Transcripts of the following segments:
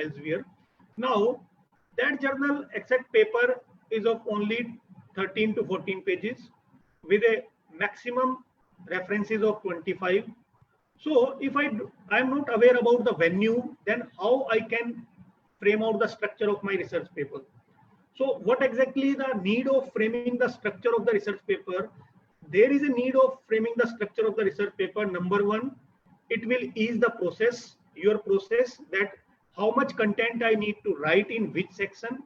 Elsevier. Now, that journal exact paper is of only 13 to 14 pages with a maximum references of 25. So if I'm not aware about the venue, then how I can frame out the structure of my research paper? So what exactly the need of framing the structure of the research paper? There is a need of framing the structure of the research paper. Number one, it will ease the process, your process, that how much content I need to write in which section,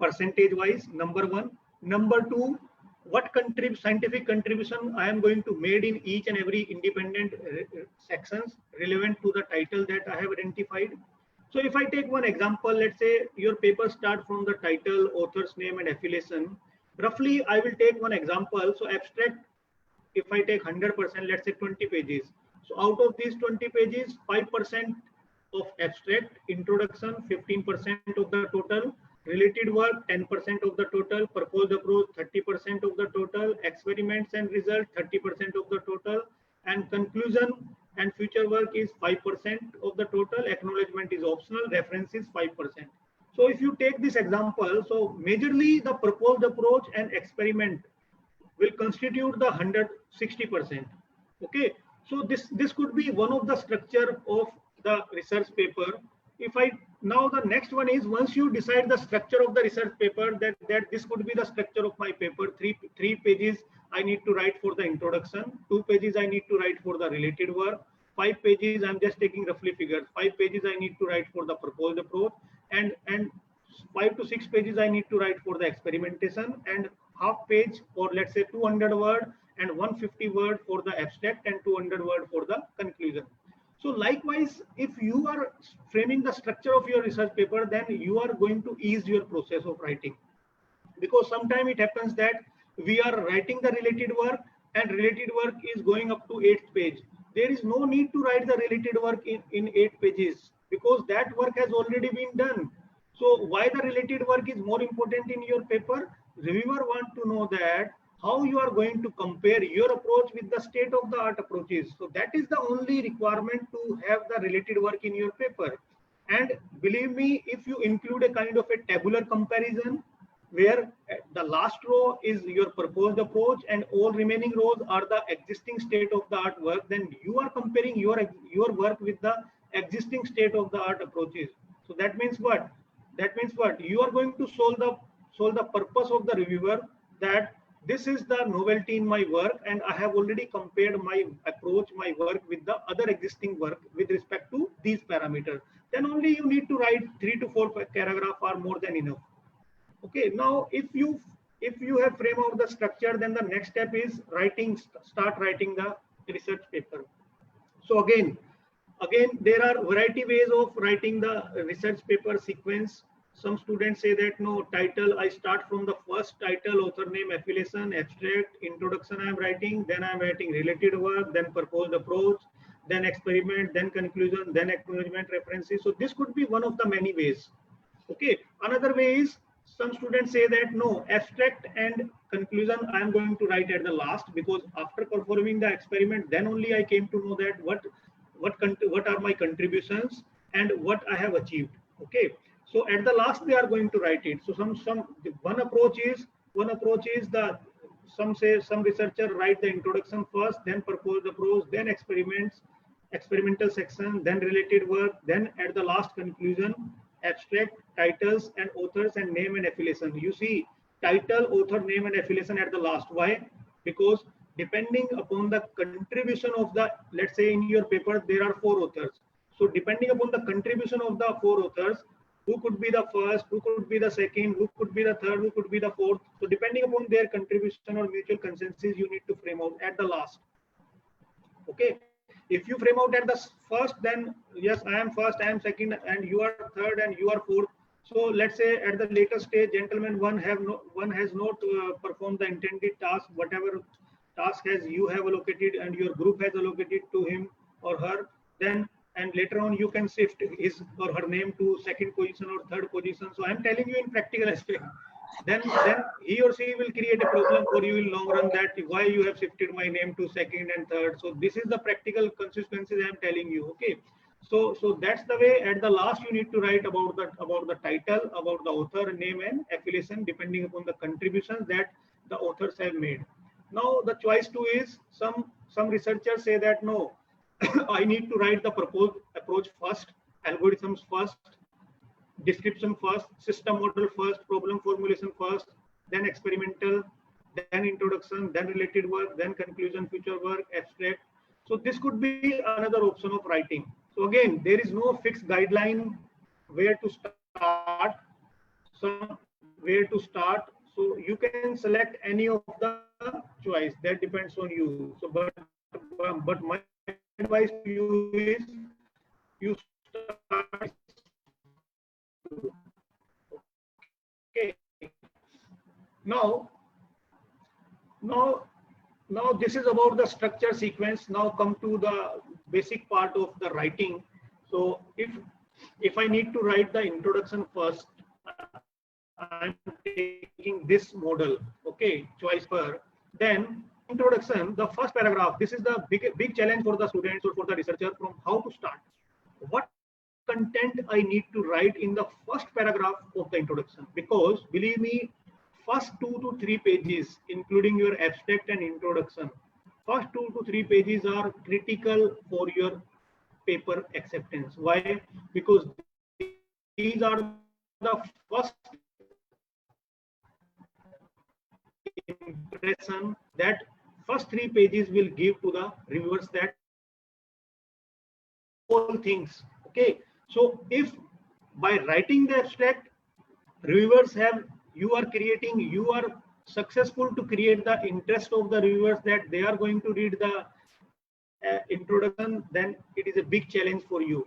percentage wise, number one. Number two, what scientific contribution I am going to made in each and every independent sections relevant to the title that I have identified. So if I take one example, let's say your paper start from the title, author's name and affiliation. Roughly, I will take one example. So abstract, if I take 100%, let's say 20 pages. So out of these 20 pages, 5% of abstract, introduction, 15% of the total, related work, 10% of the total, proposed approach, 30% of the total, experiments and result, 30% of the total, and conclusion and future work is 5% of the total, acknowledgement is optional, reference is 5%. So if you take this example, so majorly the proposed approach and experiment will constitute the 160%. Okay, so this could be one of the structure of the research paper. If I now the next one is, once you decide the structure of the research paper, that this could be the structure of my paper. Three pages I need to write for the introduction, 2 pages I need to write for the related work, 5 pages, I'm just taking roughly figures, 5 pages I need to write for the proposed approach, and 5 to 6 pages I need to write for the experimentation, and half page, or let's say 200 word and 150 word for the abstract, and 200 word for the conclusion. So likewise, if you are framing the structure of your research paper, then you are going to ease your process of writing, because sometimes it happens that we are writing the related work and related work is going up to 8th page. There is no need to write the related work in 8 pages, because that work has already been done. So why the related work is more important in your paper? Reviewer want to know that how you are going to compare your approach with the state of the art approaches. So that is the only requirement to have the related work in your paper. And believe me, if you include a kind of a tabular comparison, where the last row is your proposed approach and all remaining rows are the existing state of the art work, then you are comparing your work with the existing state of the art approaches. So that means what? That means what? You are going to solve the purpose of the reviewer, that this is the novelty in my work, and I have already compared my approach, my work with the other existing work with respect to these parameters. Then only you need to write 3 to 4 paragraphs are more than enough. Okay, now if you have framed out the structure, then the next step is start writing the research paper. So again there are variety ways of writing the research paper sequence. Some students say that no, title, I start from the first title, author name, affiliation, abstract, introduction I am writing, then I am writing related work, then proposed approach, then experiment, then conclusion, then acknowledgement, references. So this could be one of the many ways. Okay, another way is, some students say that no, abstract and conclusion I am going to write at the last, because after performing the experiment, then only I came to know that what are my contributions and what I have achieved. Okay, so at the last they are going to write it. So one approach is the, some researcher write the introduction first, then propose the approach, then experimental section, then related work, then at the last conclusion, abstract, titles and authors and name and affiliation. You see title, author, name and affiliation at the last. Why? Because depending upon the contribution of the, let's say in your paper there are 4 authors. So depending upon the contribution of the 4 authors, who could be the first, who could be the second, who could be the third, who could be the fourth. So depending upon their contribution or mutual consensus, you need to frame out at the last. Okay, if you frame out at the first, then yes, I am first, I am second, and you are third, and you are fourth. So let's say at the later stage, gentlemen, one has not performed the intended task, whatever task has you have allocated and your group has allocated to him or her, then and later on you can shift his or her name to second position or third position. So I'm telling you in practical aspect, then he or she will create a problem for you in long run, that why you have shifted my name to second and third. So this is the practical consequences I'm telling you. Okay, So that's the way. At the last, you need to write about the title, about the author name and affiliation, depending upon the contributions that the authors have made. Now the choice two is, some researchers say that no, I need to write the proposed approach first, algorithms first, description first, system model first, problem formulation first, then experimental, then introduction, then related work, then conclusion, future work, abstract. So this could be another option of writing. So again, there is no fixed guideline where to start, where to start. So you can select any of the choice, that depends on you. So but my advice to you is, you start okay. Now now now this is about the structure sequence. Now come to the basic part of the writing. So if I need to write the introduction first, I'm taking this model, okay, choice per. Then introduction, the first paragraph. This is the big challenge for the students or for the researcher, from how to start. What content I need to write in the first paragraph of the introduction? Because believe me, first 2 to 3 pages, including your abstract and introduction, first 2 to 3 pages are critical for your paper acceptance. Why? Because these are the first impression, that first 3 pages will give to the reviewers that all things. Okay, so if by writing the abstract, reviewers have, you are successful to create the interest of the reviewers that they are going to read the introduction, then it is a big challenge for you.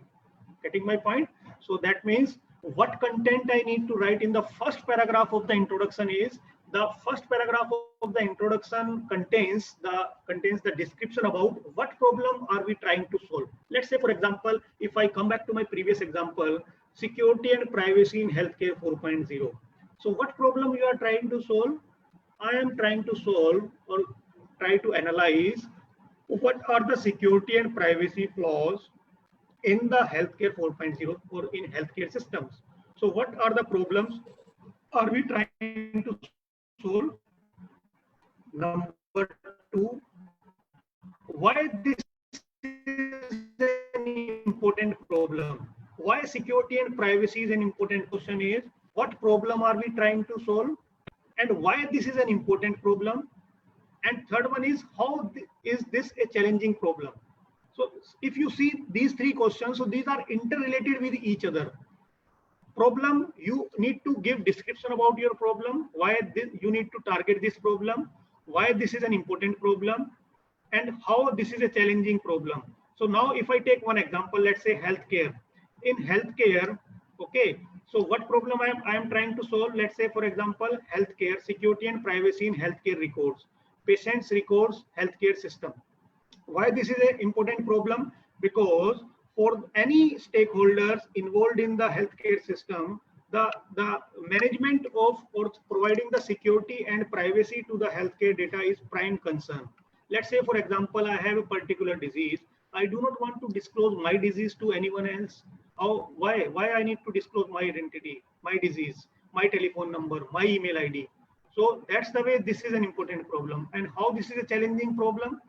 Getting my point? So that means what content I need to write in the first paragraph of the introduction is, the first paragraph of the introduction contains the description about what problem are we trying to solve. Let's say, for example, if I come back to my previous example, security and privacy in healthcare 4.0. So what problem you are trying to solve? I am trying to solve, or try to analyze, what are the security and privacy flaws in the healthcare 4.0 or in healthcare systems. So what are the problems are we trying to solve? Number two, why this is an important problem? Why security and privacy is an important question is, what problem are we trying to solve, and why this is an important problem? And third one is, how is this a challenging problem? So if you see these three questions, so these are interrelated with each other. Problem, you need to give description about your problem, why you need to target this problem, why this is an important problem, and how this is a challenging problem. So now if I take one example, let's say healthcare. In healthcare, okay, so what problem I am trying to solve? Let's say, for example, healthcare, security and privacy in healthcare records, patients records, healthcare system. Why this is an important problem? Because for any stakeholders involved in the healthcare system, the management of or providing the security and privacy to the healthcare data is prime concern. Let's say, for example, I have a particular disease. I do not want to disclose my disease to anyone else. Why I need to disclose my identity, my disease, my telephone number, my email ID? So that's the way this is an important problem. And how this is a challenging problem?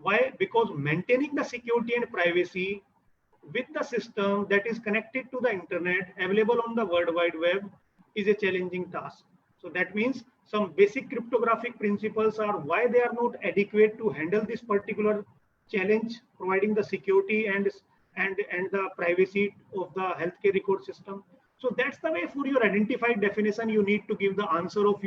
Why? Because maintaining the security and privacy with the system that is connected to the internet, available on the World Wide Web, is a challenging task. So that means some basic cryptographic principles are why they are not adequate to handle this particular challenge, providing the security and the privacy of the healthcare record system. So that's the way. For your identified definition, you need to give the answer of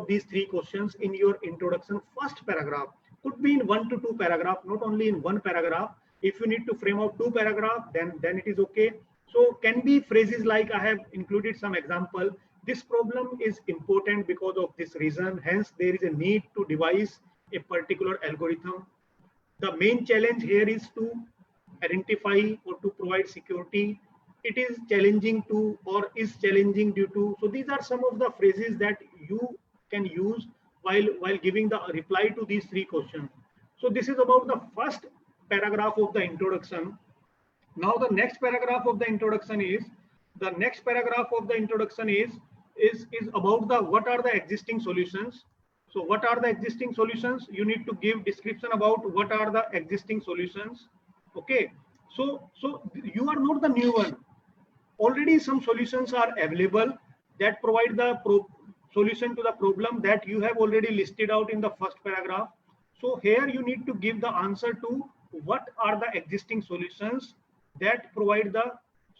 these three questions in your introduction first paragraph. Could be in 1 to 2 paragraph, not only in one paragraph. If you need to frame out 2 paragraphs, then it is okay. So can be phrases like, I have included some example. This problem is important because of this reason. Hence, there is a need to devise a particular algorithm. The main challenge here is to identify or to provide security. It is challenging to, or is challenging due to. So these are some of the phrases that you can use while giving the reply to these three questions. So this is about the first paragraph of the introduction. Now the next paragraph of the introduction is about the what are the existing solutions. So what are the existing solutions? You need to give description about what are the existing solutions. Okay. So you are not the new one. Already some solutions are available that provide the solution to the problem that you have already listed out in the first paragraph. So here you need to give the answer to what are the existing solutions that provide the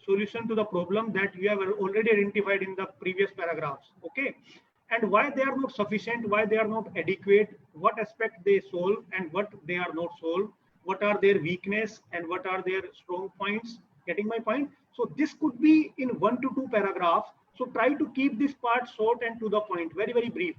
solution to the problem that you have already identified in the previous paragraphs. Okay, and why they are not sufficient, why they are not adequate, what aspect they solve and what they are not solved, what are their weakness and what are their strong points. Getting my point? So this could be in 1 to 2 paragraphs. So try to keep this part short and to the point, very, very brief.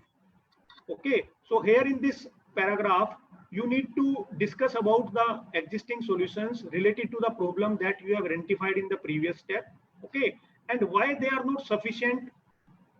Okay, so here in this paragraph, you need to discuss about the existing solutions related to the problem that you have identified in the previous step. Okay, and why they are not sufficient.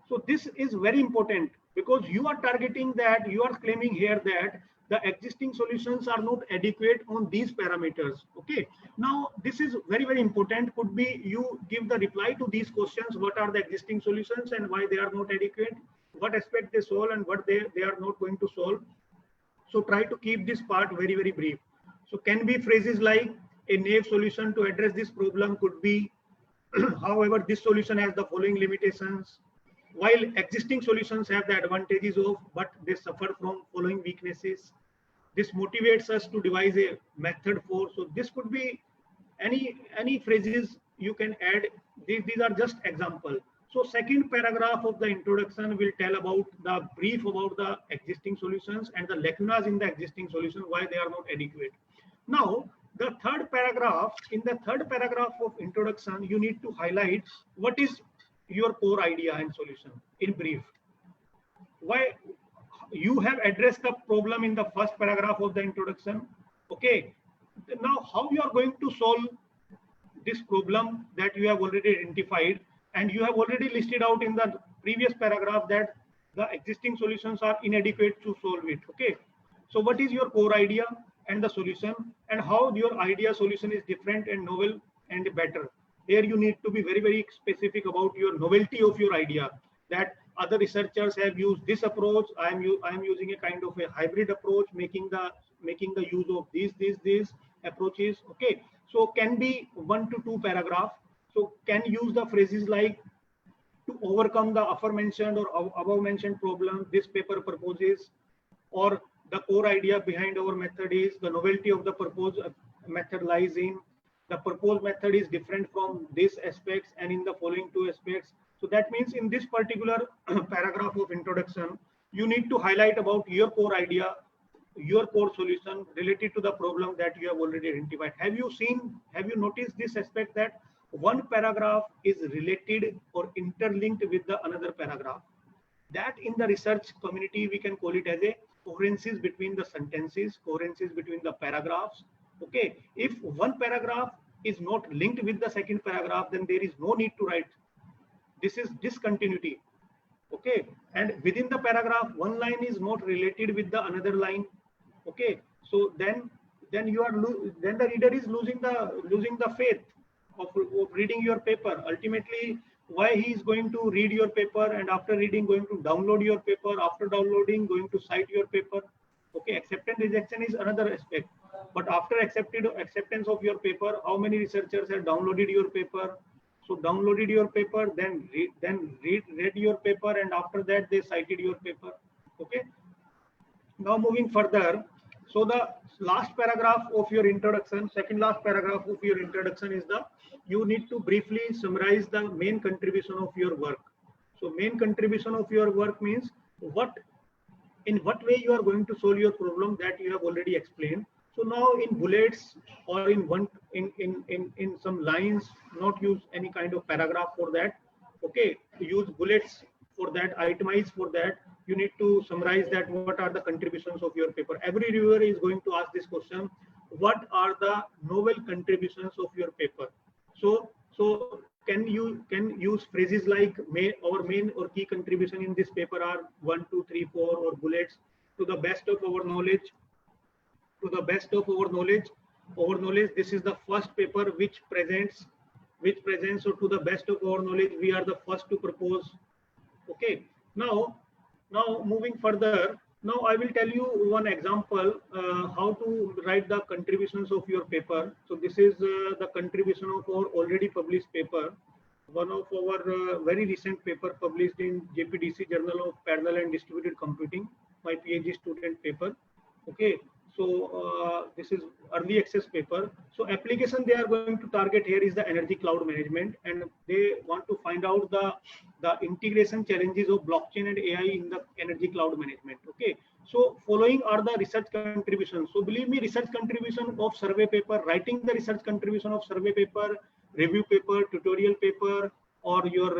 So this is very important because you are targeting that, you are claiming here that the existing solutions are not adequate on these parameters. Okay, now this is very, very important. Could be you give the reply to these questions: what are the existing solutions and why they are not adequate, what aspect they solve and what they are not going to solve. So try to keep this part very, very brief. So can be phrases like a naive solution to address this problem could be however this solution has the following limitations, while existing solutions have the advantages of but they suffer from following weaknesses. This motivates us to devise a method for. So this could be any phrases you can add. These are just example. So second paragraph of the introduction will tell about the brief about the existing solutions and the lacunas in the existing solution, why they are not adequate. Now the third paragraph, in the third paragraph of introduction, you need to highlight what is your core idea and solution in brief. Why you have addressed the problem in the first paragraph of the introduction. Okay, now how you are going to solve this problem that you have already identified and you have already listed out in the previous paragraph that the existing solutions are inadequate to solve it. Okay, so what is your core idea and the solution and how your idea solution is different and novel and better. Here you need to be very, very specific about your novelty of your idea, that other researchers have used this approach. I am using a kind of a hybrid approach, making the use of these approaches. Okay, so can be 1 to 2 paragraph. So can use the phrases like to overcome the aforementioned or above mentioned problem this paper proposes, or the core idea behind our method is the novelty of the proposed method lies in the proposed method is different from these aspects and in the following two aspects. So that means in this particular paragraph of introduction, you need to highlight about your core idea, your core solution related to the problem that you have already identified. Have you noticed this aspect that one paragraph is related or interlinked with the another paragraph? That in the research community, we can call it as a coherences between the sentences, coherences between the paragraphs. Okay, if one paragraph is not linked with the second paragraph, then there is no need to write. This is discontinuity. Okay, and within the paragraph, one line is not related with the another line. Okay, so then you are then the reader is losing the faith of reading your paper. Ultimately, why he is going to read your paper and after reading going to download your paper, after downloading going to cite your paper. Okay, acceptance rejection is another aspect, but after acceptance of your paper, how many researchers have downloaded your paper? So downloaded your paper, then read your paper, and after that they cited your paper. Okay, now moving further. So the last paragraph of your introduction, second last paragraph of your introduction is you need to briefly summarize the main contribution of your work. So main contribution of your work means in what way you are going to solve your problem that you have already explained. So now in bullets or in some lines, not use any kind of paragraph for that. Okay, use bullets for that, itemize for that. You need to summarize that what are the contributions of your paper. Every reviewer is going to ask this question: what are the novel contributions of your paper? So can use phrases like main or key contribution in this paper are 1, 2, 3, 4, or bullets. To the best of our knowledge, our knowledge, this is the first paper which presents, so to the best of our knowledge, we are the first to propose. Okay, now moving further, now I will tell you one example how to write the contributions of your paper. So this is the contribution of our already published paper, one of our very recent paper published in JPDC, Journal of Parallel and Distributed Computing, my PhD student paper. Okay, so this is early access paper. So application they are going to target here is the energy cloud management, and they want to find out the integration challenges of blockchain and AI in the energy cloud management. Okay, so following are the research contributions. So believe me, research contribution of survey paper, writing the research contribution of survey paper, review paper, tutorial paper, or your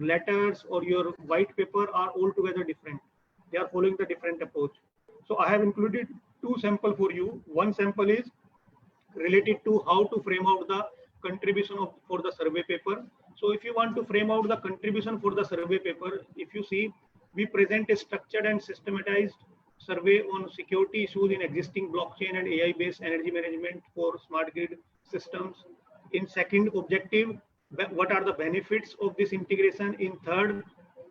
letters or your white paper are altogether different. They are following the different approach. So I have included two samples for you. One sample is related to how to frame out the contribution for the survey paper. So if you want to frame out the contribution for the survey paper, if you see, we present a structured and systematized survey on security issues in existing blockchain and AI-based energy management for smart grid systems. In second objective, what are the benefits of this integration? In third,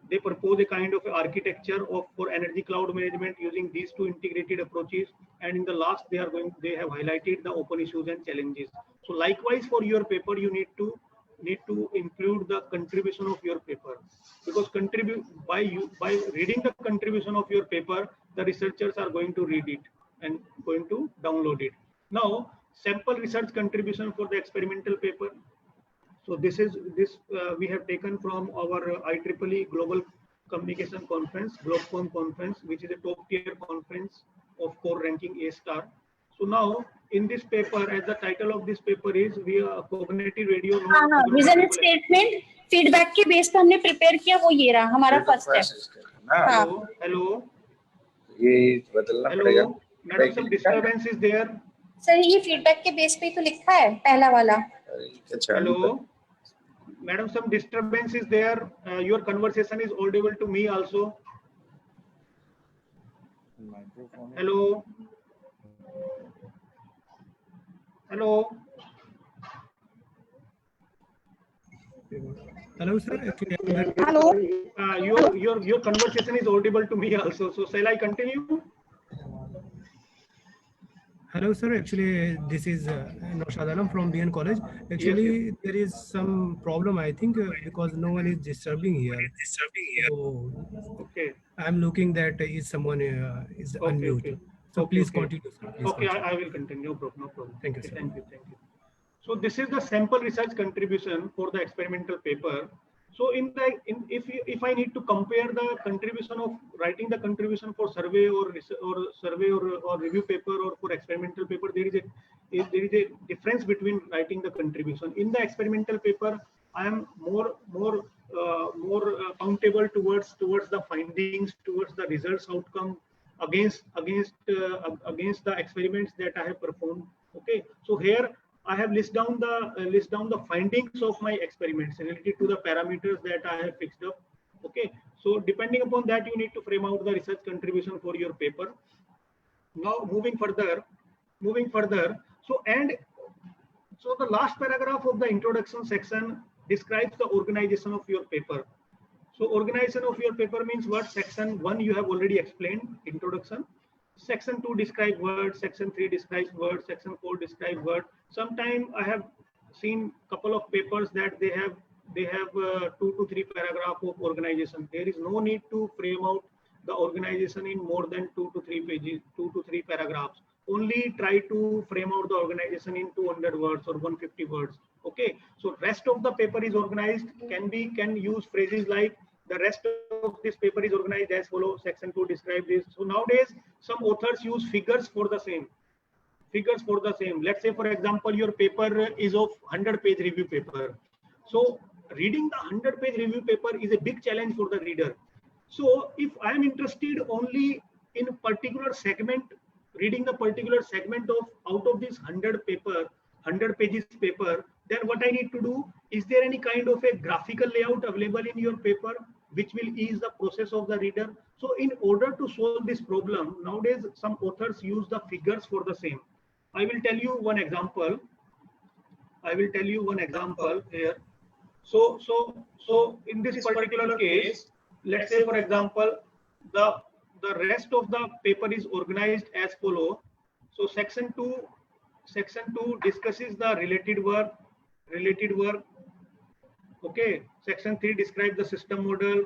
they propose a kind of architecture for energy cloud management using these two integrated approaches. And in the last, they have highlighted the open issues and challenges. So likewise, for your paper, you need to include the contribution of your paper, because by reading the contribution of your paper, the researchers are going to read it and going to download it. Now, sample research contribution for the experimental paper. So this we have taken from our IEEE Global Communication Conference, GlobeCon conference, which is a top tier conference of core ranking A star. So now in this paper, as the title of this paper is, we are cognitive radio. हाँ, vision statement feedback के base पे हमने prepare किया, वो ये रहा हमारा first step. Hello. ये बदलना पड़ेगा. Madam, some disturbance is there. Sir, ये feedback के base पे तो लिखा है पहला वाला. Hello. Madam, some disturbance is there. Your conversation is audible to me also. Hello. Hello. Hello, sir. Hello. Your conversation is audible to me also. So shall I continue? Hello, sir. Actually, this is Naushad Alam from BN College. Actually, yes. There is some problem, I think, because no one is disturbing here. So, okay. I'm looking that is someone is unmute. Okay. So please continue, sir. Please okay, continue. I will continue. No problem. Thank you, sir. Thank you. So this is the sample research contribution for the experimental paper. So if I need to compare the contribution of writing the contribution for survey or review paper or for experimental paper, there is a difference between writing the contribution. In the experimental paper, I am more accountable towards the findings, towards the results outcome against the experiments that I have performed. Okay, so here I have list down the findings of my experiments related to the parameters that I have fixed up. Okay, so depending upon that, you need to frame out the research contribution for your paper. Now moving further. So the last paragraph of the introduction section describes the organization of your paper. So organization of your paper means what? Section 1 you have already explained, introduction. Section 2 describe words, section 3 describes words, section 4 describe word. Sometimes I have seen couple of papers that they have 2 to 3 paragraph of organization. There is no need to frame out the organization in more than 2 to 3 pages, 2 to 3 paragraphs. Only try to frame out the organization in 200 words or 150 words. Okay, so rest of the paper is organized, can use phrases like the rest of this paper is organized as follows. Section 2 describe this. So nowadays some authors use figures for the same. Let's say, for example, your paper is of 100-page review paper. So reading the 100-page review paper is a big challenge for the reader. So if I am interested only in a particular segment, reading the particular segment of out of this 100 pages paper, then what I need to do, is there any kind of a graphical layout available in your paper which will ease the process of the reader? So in order to solve this problem, nowadays some authors use the figures for the same. I will tell you one example. I will tell you one example here. So in this particular case, let's say for example, the rest of the paper is organized as follow. So section 2 discusses the related work. Okay, section 3 describes the system model,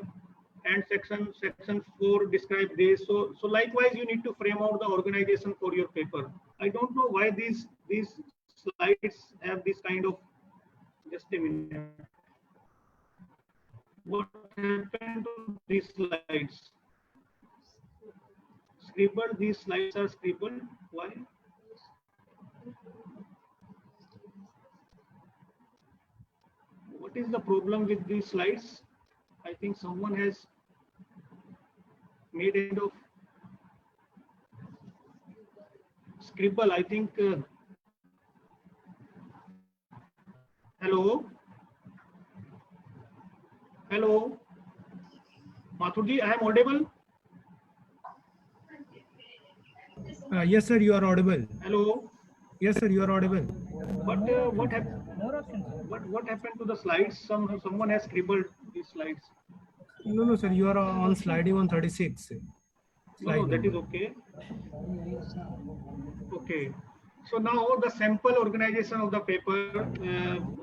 and section 4 describe this. So likewise, you need to frame out the organization for your paper. I don't know why these slides have this kind of. Just a minute. What happened to these slides? Scribbled. These slides are scribbled. Why? What is the problem with these slides? I think someone has made end of scribble. I think. Hello. Hello. Mathurji, I am audible. Yes, sir, you are audible. Hello. Yes, sir, you are audible. But what happened? What happened to the slides? Someone has scribbled these slides. No, sir, you are on sliding on 36. No, that is okay. Okay. So now the sample organization of the paper,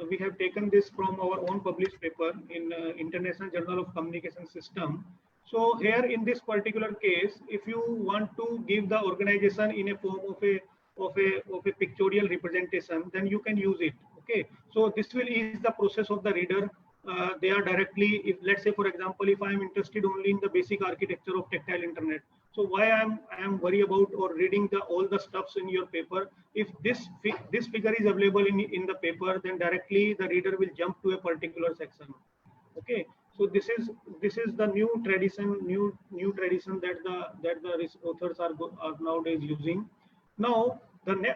we have taken this from our own published paper in International Journal of Communication System. So here in this particular case, if you want to give the organization in a form of a pictorial representation, then you can use it. Okay. So this will ease the process of the reader. They are directly, if let's say for example, if I am interested only in the basic architecture of tactile internet, so why I am worried about or reading all the stuffs in your paper? If this figure is available in the paper, then directly the reader will jump to a particular section. Okay, so this is the new tradition that the authors are nowadays using. Now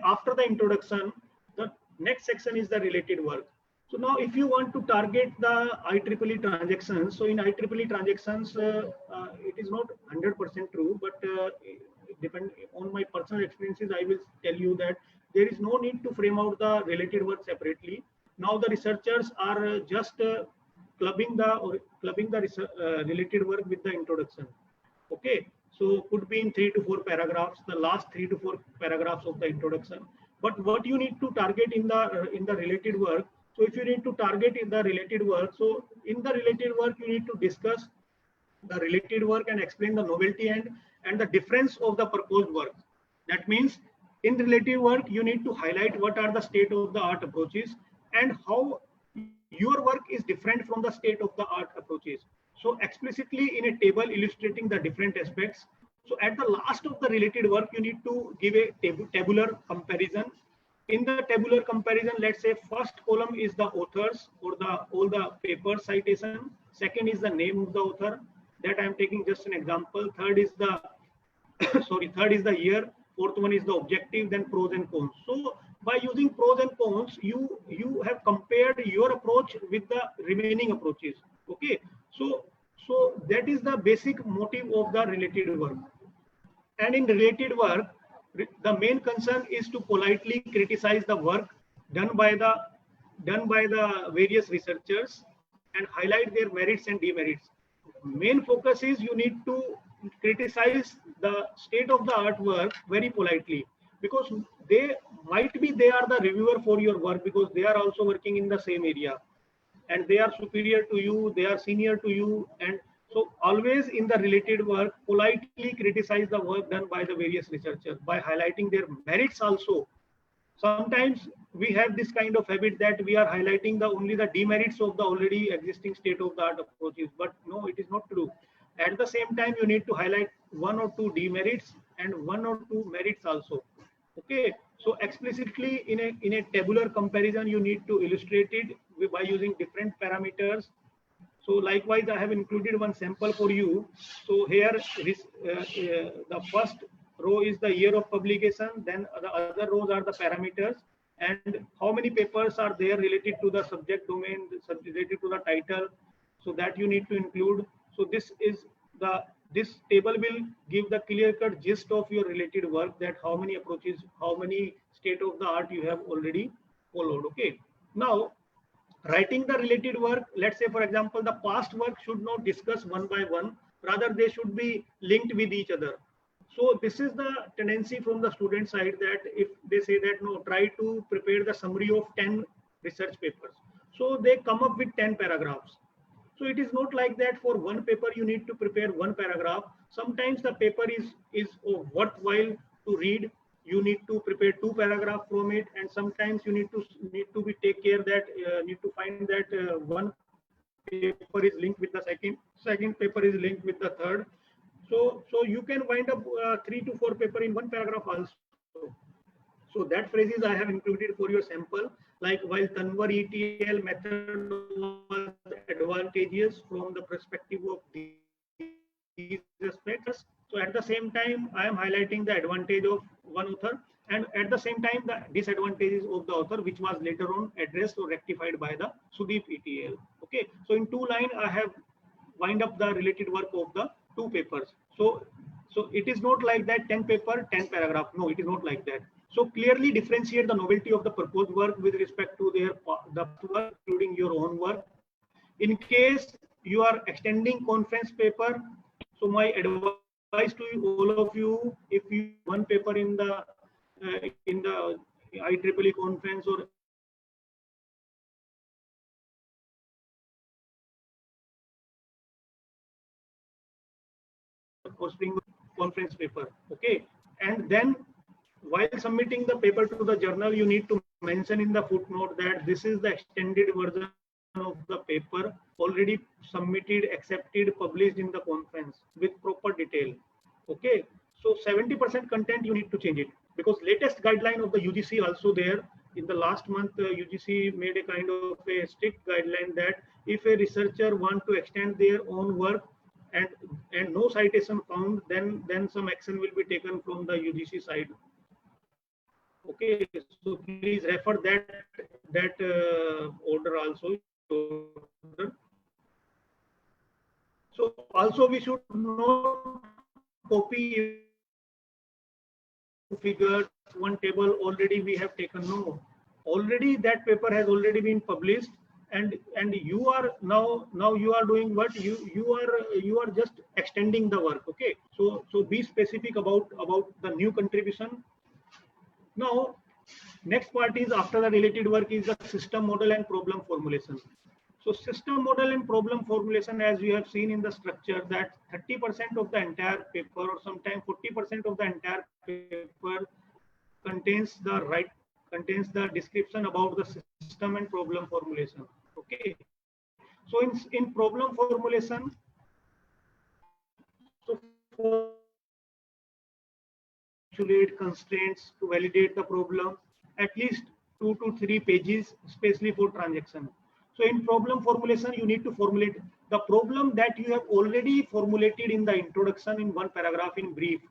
after the introduction, the next section is the related work. So now if you want to target the IEEE transactions, so in IEEE transactions, it is not 100% true, but depend on my personal experiences, I will tell you that there is no need to frame out the related work separately. Now the researchers are just clubbing the related work with the introduction. Okay, so could be in 3 to 4 paragraphs, the last 3 to 4 paragraphs of the introduction. But what you need to target in the related work. So if you need to target in the related work, so in the related work, you need to discuss the related work and explain the novelty and the difference of the proposed work. That means in related work, you need to highlight what are the state of the art approaches and how your work is different from the state of the art approaches. So explicitly in a table illustrating the different aspects. So at the last of the related work, you need to give a tabular comparison. In the tabular comparison, let's say first column is the authors or all the paper citation. Second is the name of the author. That I am taking just an example. Third is the third is the year. Fourth one is the objective. Then pros and cons. So by using pros and cons, you have compared your approach with the remaining approaches. Okay. So that is the basic motive of the related work. And in related work, the main concern is to politely criticize the work done by the various researchers and highlight their merits and demerits. Main focus is you need to criticize the state of the artwork very politely, because they are the reviewer for your work, because they are also working in the same area and they are superior to you, they are senior to you, and so always in the related work, politely criticize the work done by the various researchers by highlighting their merits also. Sometimes we have this kind of habit that we are highlighting only the demerits of the already existing state of the art approaches, but no, it is not true. At the same time, you need to highlight 1 or 2 demerits and 1 or 2 merits also. Okay, so explicitly in a tabular comparison, you need to illustrate it by using different parameters. So likewise, I have included one sample for you. So here, the first row is the year of publication. Then the other rows are the parameters and how many papers are there related to the subject domain, related to the title. So that you need to include. So this table will give the clear-cut gist of your related work, that how many approaches, how many state of the art you have already followed. Okay. Now, writing the related work, let's say for example, the past work should not discuss one by one, rather they should be linked with each other. So this is the tendency from the student side, that if they say that no, try to prepare the summary of 10 research papers, so they come up with 10 paragraphs. So it is not like that for one paper you need to prepare one paragraph. Sometimes the paper is worthwhile to read. You need to prepare two paragraphs from it, and sometimes you need to be take care that need to find that one paper is linked with the second paper is linked with the third. So you can wind up 3 to 4 paper in one paragraph also. So that phrases I have included for your sample, like while Tanvar ETL method was advantageous from the perspective of these aspects. So at the same time, I am highlighting the advantage of one author, and at the same time the disadvantages of the author, which was later on addressed or rectified by the Sudeep ETL. Okay, so in 2 lines I have wind up the related work of the 2 papers. So it is not like that 10 paper 10 paragraph. No, it is not like that. So clearly differentiate the novelty of the proposed work with respect to the work, including your own work. In case you are extending conference paper, so my advice to you, all of you, if you one paper in the IEEE conference or Spring conference paper, okay, and then while submitting the paper to the journal, you need to mention in the footnote that this is the extended version of the paper already submitted, accepted, published in the conference with proper detail. Okay, so 70% content you need to change it, because latest guideline of the UGC also there. In the last month, UGC made a kind of a strict guideline that if a researcher want to extend their own work and no citation found, then some action will be taken from the UGC side. Okay, so please refer that order also. So also we should not copy figures, one table already we have taken. No, already that paper has already been published, and you are now you are doing what you are just extending the work. Okay, so be specific about the new contribution. Now, next part is, after the related work, is the system model and problem formulation. So system model and problem formulation, as we have seen in the structure, that 30% of the entire paper or sometimes 40% of the entire paper contains the description about the system and problem formulation. Okay. So in problem formulation, so for constraints to validate the problem, at least 2 to 3 pages, especially for transaction. So in problem formulation, you need to formulate the problem that you have already formulated in the introduction in one paragraph in brief.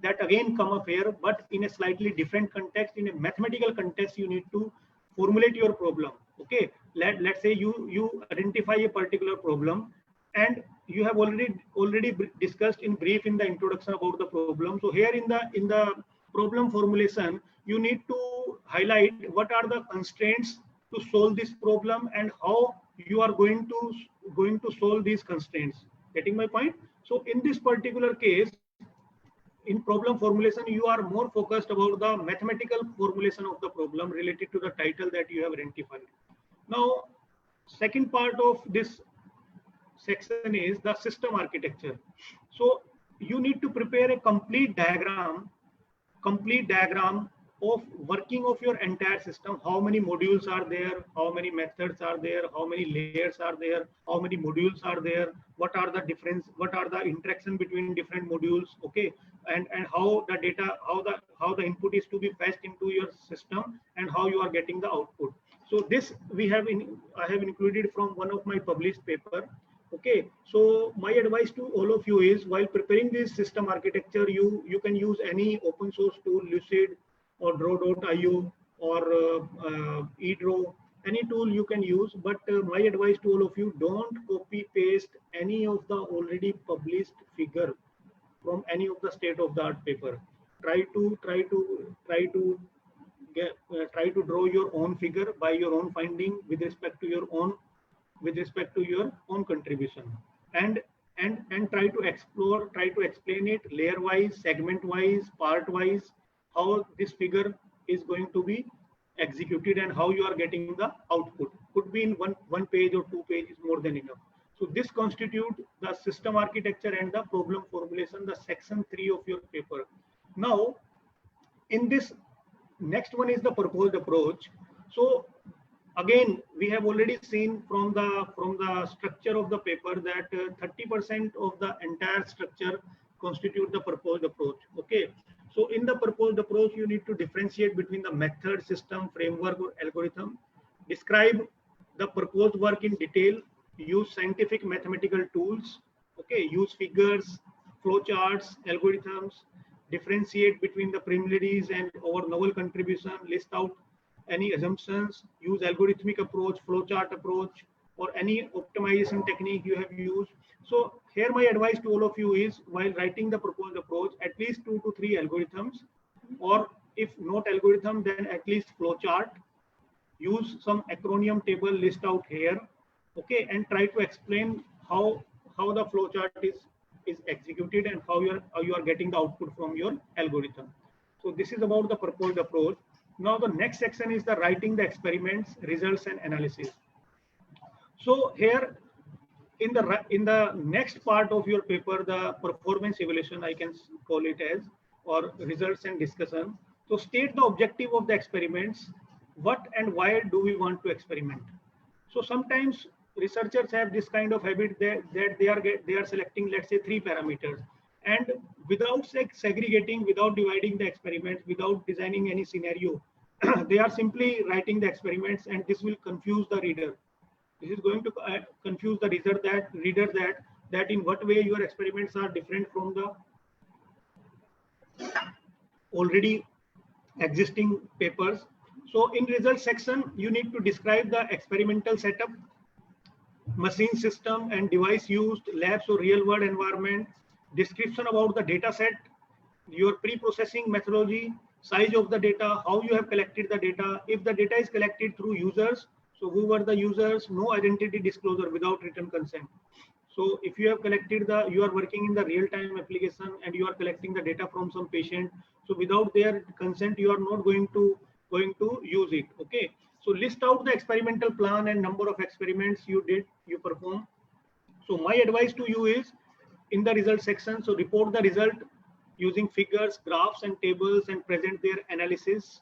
That again come up here, but in a slightly different context. In a mathematical context, you need to formulate your problem. Okay, let's say you identify a particular problem, and you have already discussed in brief in the introduction about the problem. So here in the problem formulation, you need to highlight what are the constraints to solve this problem and how you are going to solve these constraints. Getting my point? So in this particular case, in problem formulation, you are more focused about the mathematical formulation of the problem related to the title that you have identified. Now, second part of this section is the system architecture. So you need to prepare a complete diagram of working of your entire system. How many modules are there, how many methods are there, how many layers are there, how many modules are there, what are the difference, what are the interaction between different modules. Okay, and how the data, how the input is to be fetched into your system, and how you are getting the output. So this I have included from one of my published paper. Okay, so my advice to all of you is, while preparing this system architecture, you can use any open source tool, Lucid or Draw.io or eDraw, any tool you can use. But my advice to all of you, don't copy paste any of the already published figure from any of the state of the art paper. Try to try to draw your own figure by your own finding with respect to your own contribution, and try to explore, try to explain it layer wise, segment wise, part wise, how this figure is going to be executed and how you are getting the output. Could be in one page or 2 pages, more than enough. So this constitute the system architecture and the problem formulation, the section 3 of your paper. Now in this next one is the proposed approach. So again, we have already seen from the structure of the paper that 30% of the entire structure constitute the proposed approach. Okay, so in the proposed approach, you need to differentiate between the method, system, framework, or algorithm. Describe the proposed work in detail. Use scientific mathematical tools. Okay, use figures, flowcharts, algorithms. Differentiate between the preliminaries and our novel contribution. List out any assumptions. Use algorithmic approach, flowchart approach, or any optimization technique you have used. So here my advice to all of you is, while writing the proposed approach, at least 2 to 3 algorithms, or if not algorithm, then at least flowchart. Use some acronym table, list out here, okay, and try to explain how the flowchart is executed and how you are getting the output from your algorithm. So this is about the proposed approach. Now the next section is the writing the experiments, results, and analysis. So here in the next part of your paper, the performance evaluation, I can call it as, or results and discussion. So state the objective of the experiments. What and why do we want to experiment? So sometimes researchers have this kind of habit that they are selecting, let's say, 3 parameters, and without segregating, without dividing the experiments, without designing any scenario, they are simply writing the experiments, and this will confuse the reader. This is going to confuse the reader that in what way your experiments are different from the already existing papers. So in result section, you need to describe the experimental setup, machine system and device used, labs or real world environment, description about the data set, your pre-processing methodology, size of the data, how you have collected the data. If the data is collected through users, so who were the users? No identity disclosure without written consent. So if you have collected you are working in the real-time application and you are collecting the data from some patient, so without their consent, you are not going to use it. Okay. So list out the experimental plan and number of experiments you perform. So my advice to you is, in the result section, so report the result using figures, graphs and tables and present their analysis.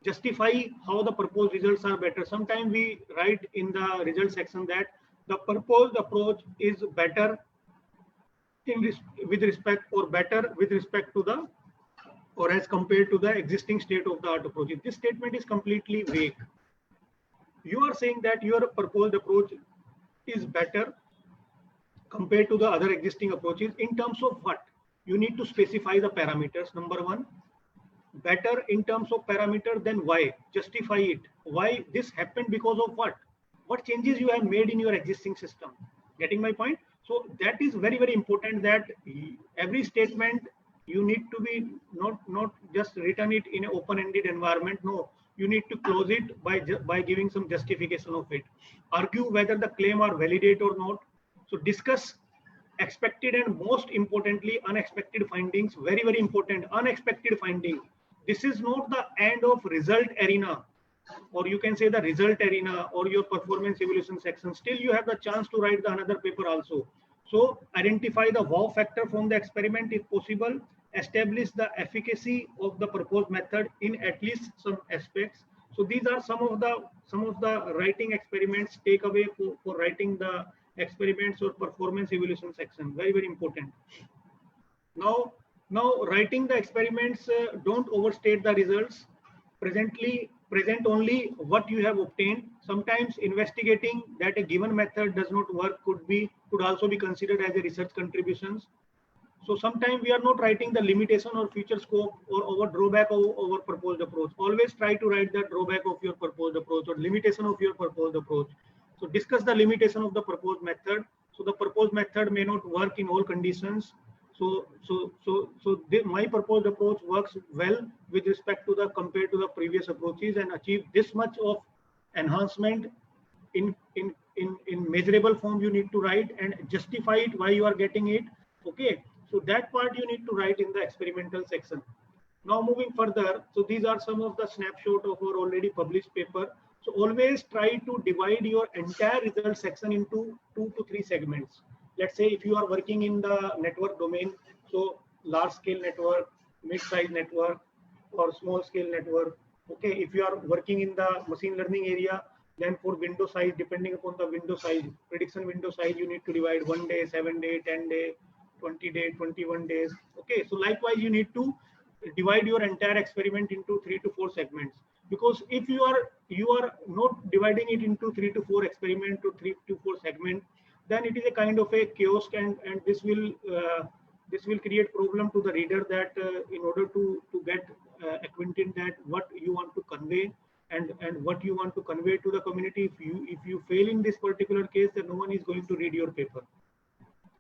Justify how the proposed results are better. Sometimes we write in the result section that the proposed approach is better with respect to the, or as compared to the existing state of the art approach. This statement is completely vague. You are saying that your proposed approach is better compared to the other existing approaches in terms of what? You need to specify the parameters. Number one, better in terms of parameter, then why? Justify it. Why this happened, because of what? What changes you have made in your existing system? Getting my point? So that is very, very important, that every statement you need to be not just written it in an open-ended environment. No, you need to close it by giving some justification of it. Argue whether the claim are validate or not. So discuss expected and most importantly unexpected findings. Very, very important. Unexpected finding. This is not the end of result arena, or you can say the result arena or your performance evaluation section. Still you have the chance to write the another paper also. So identify the wow factor from the experiment if possible. Establish the efficacy of the proposed method in at least some aspects. So these are some of the writing experiments takeaway for writing the experiments or performance evaluation section. Very, very important. Now writing the experiments, don't overstate the results. Present only what you have obtained. Sometimes investigating that a given method does not work could also be considered as a research contributions. So sometimes we are not writing the limitation or future scope or our drawback of our proposed approach. Always try to write the drawback of your proposed approach or limitation of your proposed approach. So discuss the limitation of the proposed method. So the proposed method may not work in all conditions. My proposed approach works well with respect to the compared to the previous approaches and achieve this much of enhancement in measurable form. You need to write and justify it why you are getting it. Okay, so that part you need to write in the experimental section. Now moving further, so these are some of the snapshot of our already published paper. So always try to divide your entire result section into 2 to 3 segments. Let's say if you are working in the network domain, so large scale network, mid-size network, or small scale network. Okay, if you are working in the machine learning area, then for window size, depending upon the window size, prediction window size, you need to divide 1 day, 7 day, 10 day, 20 day, 21 days. Okay, so likewise, you need to divide your entire experiment into 3 to 4 segments, because if you are not dividing it into 3 to 4 experiment to 3 to 4 segment, then it is a kind of a kiosk, and this will create problem to the reader, that in order to get acquainted that what you want to convey and what you want to convey to the community. If you fail in this particular case, then no one is going to read your paper.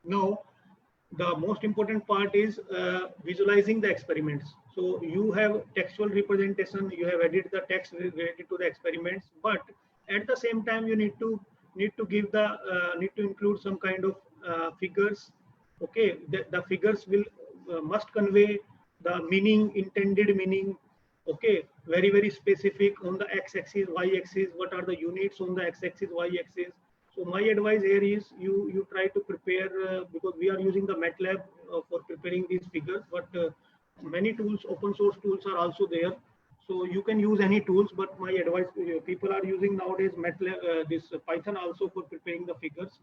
Now the most important part is visualizing the experiments. So you have textual representation, you have added the text related to the experiments, but at the same time you need to give the need to include some kind of figures. Okay, the figures will must convey the meaning, intended meaning. Okay, very specific on the x-axis, y-axis. What are the units on the x-axis, y-axis? So my advice here is you try to prepare, because we are using the MATLAB for preparing these figures, but many tools, open source tools are also there. So you can use any tools, but my advice, people are using nowadays MATLAB, this Python also for preparing the figures.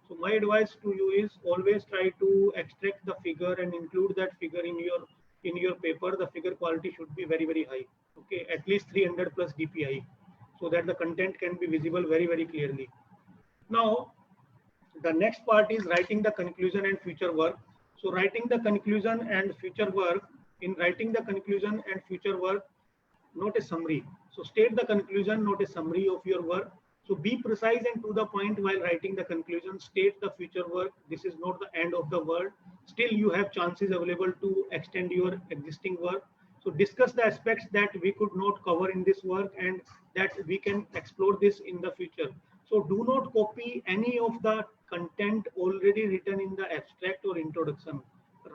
So my advice to you is always try to extract the figure and include that figure in your paper. The figure quality should be very high. Okay, at least 300 plus DPI, so that the content can be visible very clearly. Now, the next part is writing the conclusion and future work. So writing the conclusion and future work, in writing the conclusion and future work, not a summary. So state the conclusion, not a summary of your work. So be precise and to the point while writing the conclusion. State the future work. This is not the end of the world. Still you have chances available to extend your existing work. So discuss the aspects that we could not cover in this work and that we can explore this in the future. So do not copy any of the content already written in the abstract or introduction.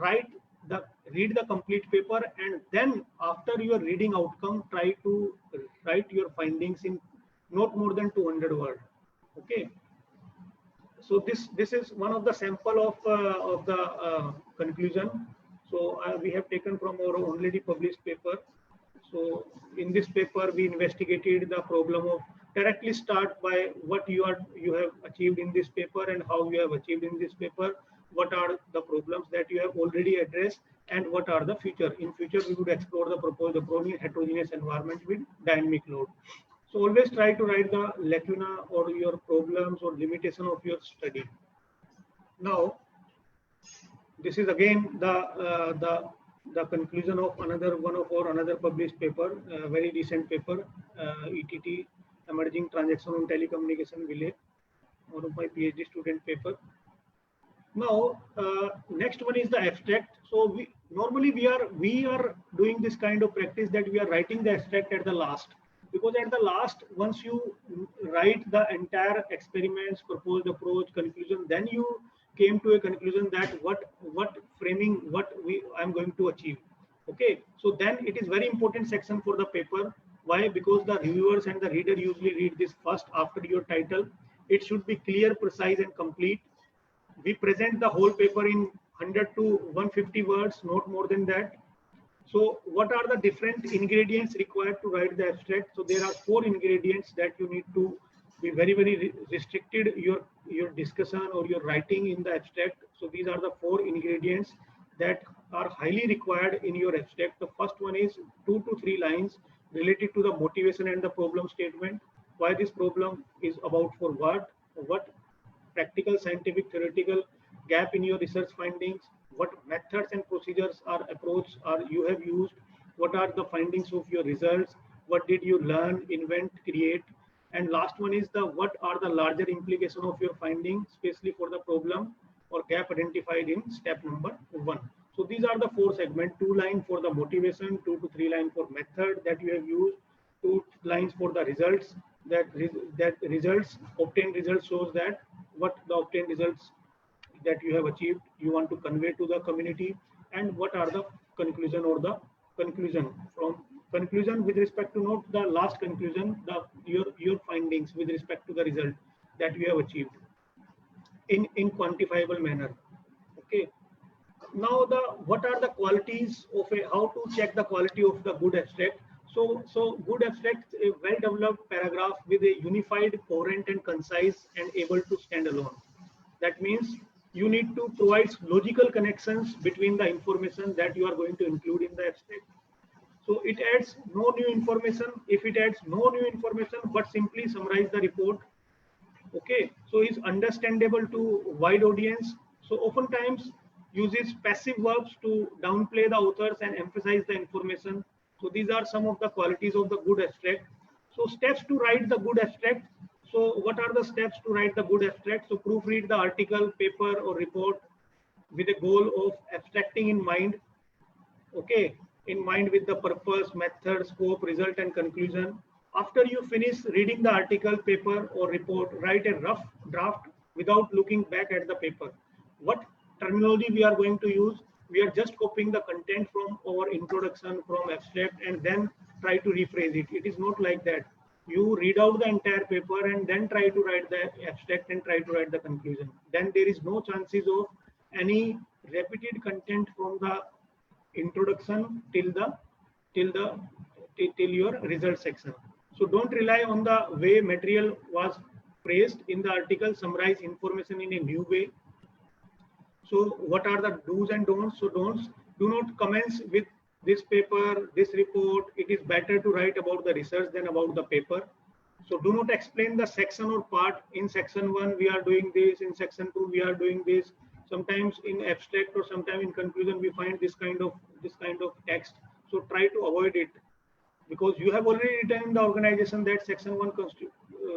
Read the complete paper, and then after your reading outcome, try to write your findings in not more than 200 words. Okay. So this is one of the sample of the conclusion. So we have taken from our already published paper. So in this paper, we investigated the problem of directly start by what you have achieved in this paper and how you have achieved in this paper. What are the problems that you have already addressed and what are the future? In future, we would explore the proposed approach in heterogeneous environment with dynamic load. So always try to write the lacuna or your problems or limitation of your study. Now, this is again the conclusion of another published paper, very recent paper, ETT, Emerging Transaction on Telecommunication Relay, one of my PhD student paper. Now, next one is the abstract. So we are doing this kind of practice that we are writing the abstract at the last, because at the last, once you write the entire experiments, proposed approach, conclusion, then you came to a conclusion that what framing, I'm going to achieve. Okay, so then it is very important section for the paper. Why? Because the reviewers and the reader usually read this first after your title. It should be clear, precise, and complete. We present the whole paper in 100 to 150 words, not more than that. So what are the different ingredients required to write the abstract? So there are 4 ingredients that you need to be very restricted your discussion or your writing in the abstract. So these are the 4 ingredients that are highly required in your abstract. The first one is 2 to 3 lines related to the motivation and the problem statement. Why this problem is about, for what practical, scientific, theoretical gap in your research findings, what methods and procedures or approach you have used, what are the findings of your results, what did you learn, invent, create, and last one is what are the larger implications of your findings, especially for the problem, or gap identified in step number 1. So these are the 4 segments: 2 lines for the motivation, 2 to 3 lines for method that you have used, 2 lines for the results, obtained results shows that what the obtained results that you have achieved you want to convey to the community, and what are the conclusion or the conclusion from conclusion with respect to not the last conclusion, your findings with respect to the result that you have achieved in quantifiable manner. Okay, now what are the qualities of how to check the quality of the good abstract. So good abstract, a well developed paragraph with a unified, coherent and concise and able to stand alone. That means you need to provide logical connections between the information that you are going to include in the abstract. So it adds no new information. If it adds no new information but simply summarize the report, okay, so is understandable to wide audience. So oftentimes uses passive verbs to downplay the authors and emphasize the information. So these are some of the qualities of the good abstract. So steps to write the good abstract. So what are the steps to write the good abstract? So proofread the article, paper or report with a goal of abstracting in mind. Okay, in mind with the purpose, method, scope, result and conclusion. After you finish reading the article, paper or report, write a rough draft without looking back at the paper. What terminology we are going to use? We are just copying the content from our introduction, from abstract, and then try to rephrase it. It is not like that. You read out the entire paper and then try to write the abstract and try to write the conclusion. Then there is no chances of any repeated content from the introduction till your result section. So don't rely on the way material was phrased in the article. Summarize information in a new way. So what are the do's and don'ts? So don'ts: do not commence with this paper, this report. It is better to write about the research than about the paper. So do not explain the section or part. In section 1 we are doing this, in section 2 we are doing this. Sometimes in abstract or sometimes in conclusion we find this kind of text. So try to avoid it, because you have already written in the organization that section 1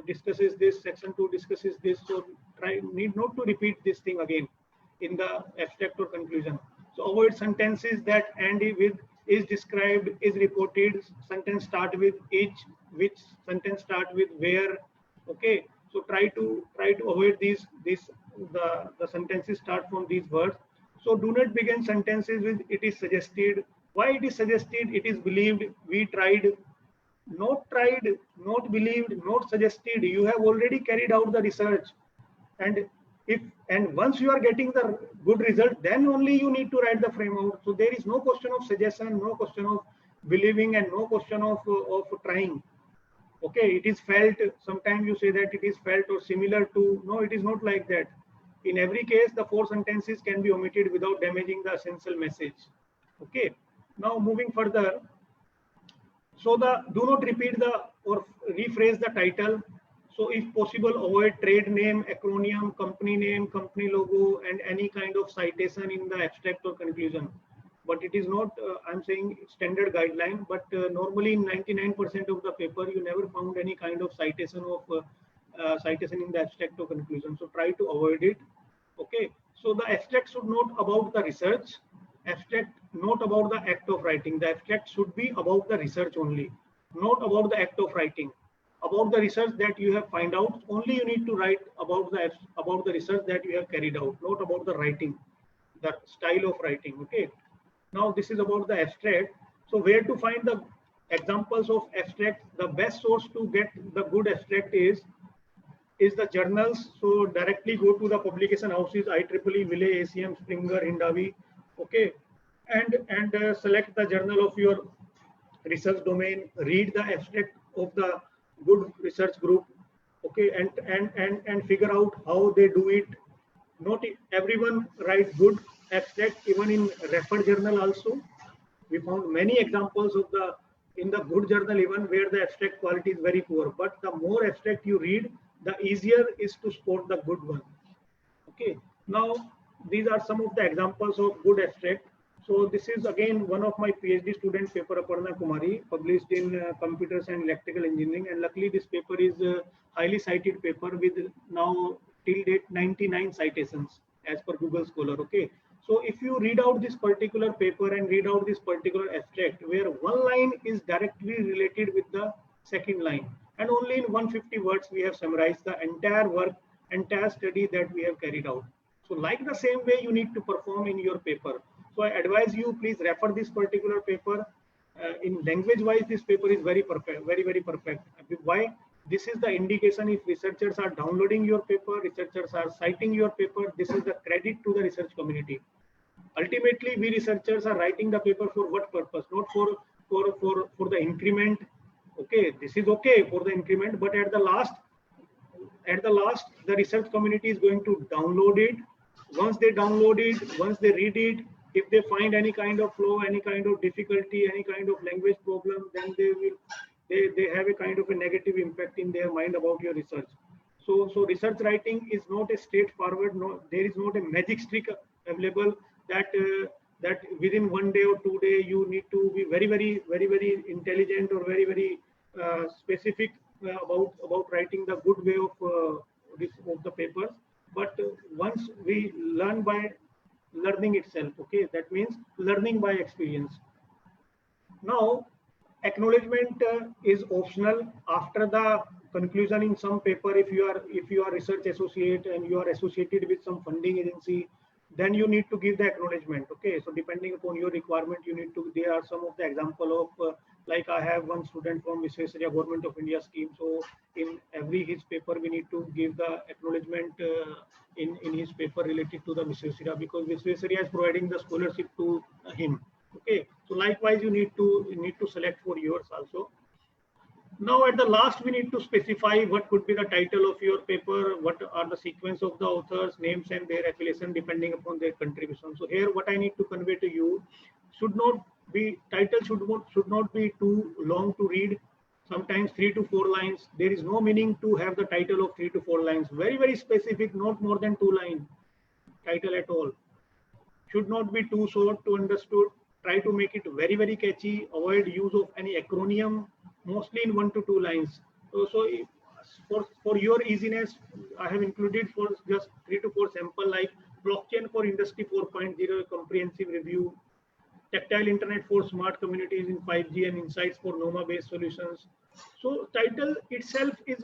discusses this, section 2 discusses this. So need not to repeat this thing again in the abstract or conclusion. So avoid sentences that end with is described, is reported. Sentence start with each, which sentence start with where. Okay, so try to avoid these the sentences start from these words. So do not begin sentences with it is suggested. Why it is suggested? It is believed, we tried, not believed, not suggested. You have already carried out the research, and once you are getting the good result, then only you need to write the framework. So there is no question of suggestion, no question of believing, and no question of trying. Okay, it is felt. Sometimes you say that it is felt or similar to. No, it is not like that. In every case, the 4 sentences can be omitted without damaging the essential message. Okay. Now moving further. So do not repeat or rephrase the title. So if possible, avoid trade name, acronym, company name, company logo, and any kind of citation in the abstract or conclusion. But it is not, I'm saying standard guideline, but normally in 99% of the paper, you never found any kind of citation in the abstract or conclusion. So try to avoid it. Okay. So the abstract should not about the research, abstract not about the act of writing. The abstract should be about the research only, not about the act of writing. About the research that you have find out, only you need to write about the research that you have carried out, not about the writing, the style of writing. Okay. Now this is about the abstract. So where to find the examples of abstract? The best source to get the good abstract is the journals. So directly go to the publication houses, IEEE, Wiley, ACM, Springer, Hindawi. Okay, and select the journal of your research domain. Read the abstract of the good research group. Okay, and figure out how they do it. Not everyone writes good abstract. Even in referred journal also, we found many examples of in the good journal even where the abstract quality is very poor. But the more abstract you read, the easier is to spot the good one. Okay. Now these are some of the examples of good abstract. So this is again one of my PhD student paper, Aparna Kumari, published in Computers and Electrical Engineering, and luckily this paper is a highly cited paper with now till date 99 citations. as per Google Scholar. Okay, so if you read out this particular paper and read out this particular abstract, where one line is directly related with the second line, and only in 150 words we have summarized the entire work, entire study that we have carried out. So like the same way you need to perform in your paper. So I advise you, please refer this particular paper. In language wise, this paper is very perfect, very perfect. Why? This is the indication if researchers are downloading your paper, researchers are citing your paper, this is the credit to the research community. Ultimately, we researchers are writing the paper for what purpose? Not for the increment. Okay, this is okay for the increment, but at the last, the research community is going to download it. Once they download it, once they read it, if they find any kind of flaw, any kind of difficulty, any kind of language problem, then they have a kind of a negative impact in their mind about your research. So research writing is not a straightforward. No, there is not a magic trick available that within 1 day or 2 days you need to be very intelligent or very specific about writing the good way of the papers. But once we learn by learning itself, okay, that means learning by experience. Now, acknowledgement is optional after the conclusion in some paper. If you are research associate and you are associated with some funding agency, then you need to give the acknowledgement. Okay, so depending upon your requirement, you need to. There are some of the example of like I have one student from Visvesvaraya Government of India scheme. So in every his paper, we need to give the acknowledgement in his paper related to the Visvesvaraya, because Visvesvaraya is providing the scholarship to him. Okay, so likewise you need to select for yours also. Now at the last we need to specify what could be the title of your paper, what are the sequence of the authors, names and their affiliation depending upon their contribution. So here what I need to convey to you, title should not be too long to read, sometimes 3 to 4 lines. There is no meaning to have the title of 3 to 4 lines, very specific, not more than 2 line title at all. Should not be too short to understood. Try to make it very catchy. Avoid use of any acronym, mostly in 1 to 2 lines. So for your easiness, I have included for just 3 to 4 sample like blockchain for industry 4.0 comprehensive review, tactile internet for smart communities in 5G and insights for NOMA based solutions. So title itself is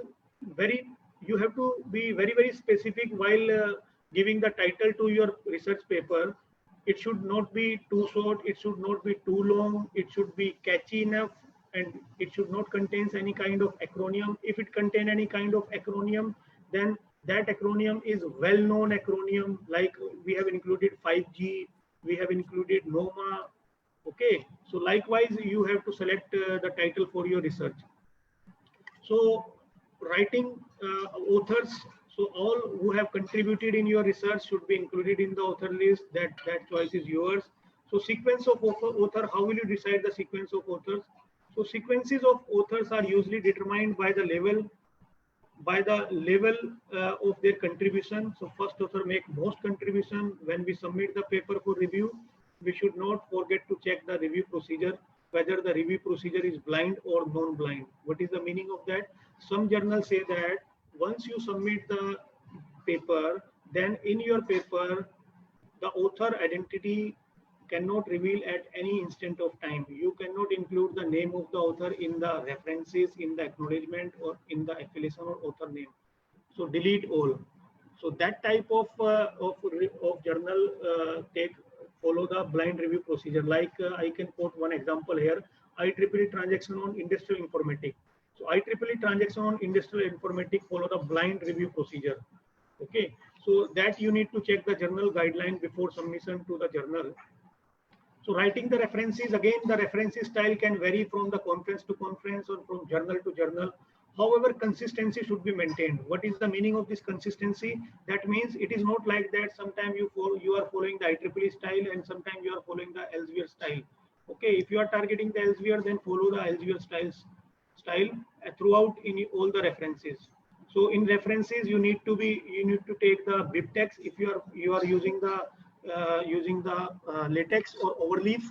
you have to be very specific while giving the title to your research paper. It should not be too short, it should not be too long, it should be catchy enough, and it should not contain any kind of acronym. If it contains any kind of acronym, then that acronym is well-known acronym, like we have included 5G, we have included NOMA. Okay, so likewise you have to select the title for your research. So writing authors, so all who have contributed in your research should be included in the author list. That choice is yours. So sequence of author, how will you decide the sequence of authors? So sequences of authors are usually determined by the level of their contribution. So first author make most contribution. When we submit the paper for review, we should not forget to check the review procedure, whether the review procedure is blind or non-blind. What is the meaning of that? Some journals say that once you submit the paper, then in your paper, the author identity cannot reveal at any instant of time. You cannot include the name of the author in the references, in the acknowledgement, or in the affiliation or author name. So delete all. So that type of journal follow the blind review procedure. Like I can quote one example here: IEEE transaction on industrial informatics. So IEEE transaction on industrial informatics follow the blind review procedure. Okay, so that you need to check the journal guideline before submission to the journal. So writing the references, again, the references style can vary from the conference to conference or from journal to journal. However, consistency should be maintained. What is the meaning of this consistency? That means it is not like that sometimes you are following the IEEE style and sometimes you are following the Elsevier style. Okay, if you are targeting the Elsevier, then follow the Elsevier style throughout in all the references. So in references, you need to take the BibTeX. If you are using the LaTeX or Overleaf.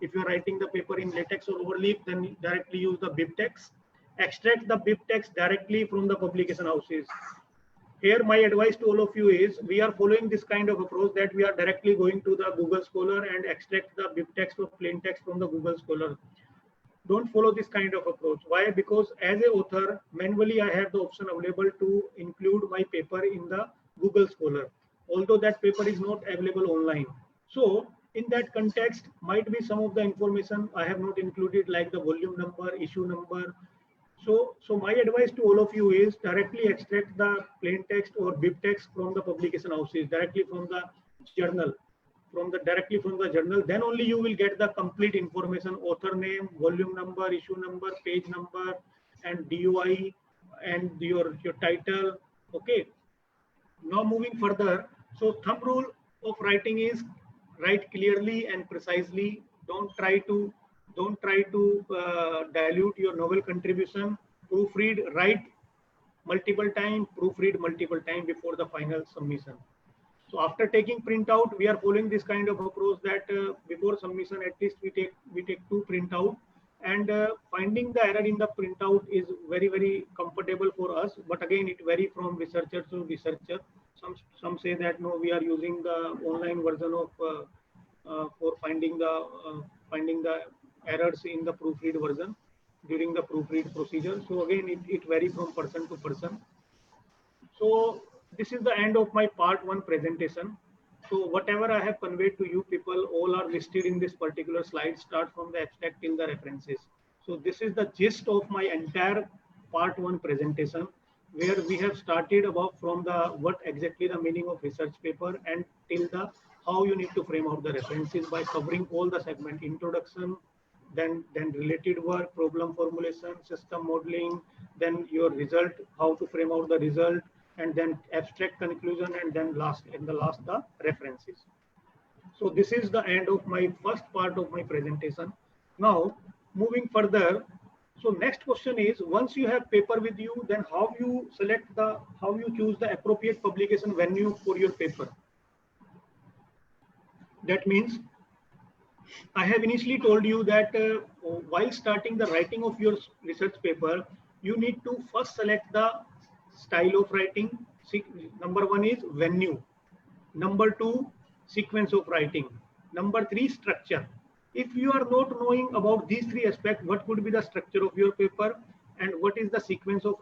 If you are writing the paper in LaTeX or Overleaf, then directly use the BibTeX. Extract the BibTeX directly from the publication houses. here my advice to all of you is we are following this kind of approach that we are directly going to the Google Scholar and extract the BibTeX or plain text from the Google Scholar. Don't follow this kind of approach. Why? Because as an author, manually I have the option available to include my paper in the Google Scholar, although that paper is not available online. So in that context, might be some of the information I have not included, like the volume number, issue number. So my advice to all of you is directly extract the plain text or BibTeX from the publication houses, directly from the journal. Directly from the journal, then only you will get the complete information: author name, volume number, issue number, page number, and DOI, and your title. Okay. Now moving further, so thumb rule of writing is write clearly and precisely. Don't try to dilute your novel contribution. Proofread, write multiple time, proofread multiple time before the final submission. So after taking printout, we are following this kind of approach that before submission, at least we take 2 printout, and finding the error in the printout is very, very comfortable for us. But again, it varies from researcher to researcher. Some say that no, we are using the online version of for finding the errors in the proofread version during the proofread procedure. So again, it varies from person to person. So this is the end of my part 1 presentation. So whatever I have conveyed to you people, all are listed in this particular slide, start from the abstract till the references. So this is the gist of my entire part 1 presentation, where we have started about from the what exactly the meaning of research paper and till the how you need to frame out the references by covering all the segment: introduction, then related work, problem formulation, system modeling, then your result, how to frame out the result, and then abstract conclusion, and then in the last the references. So this is the end of my first part of my presentation. Now moving further, so next question is, once you have paper with you, then how you choose the appropriate publication venue for your paper. That means I have initially told you that while starting the writing of your research paper, you need to first select the style of writing. Number 1 is venue. Number 2, sequence of writing. Number 3, structure. If you are not knowing about these 3 aspects, what could be the structure of your paper and what is the sequence of writing?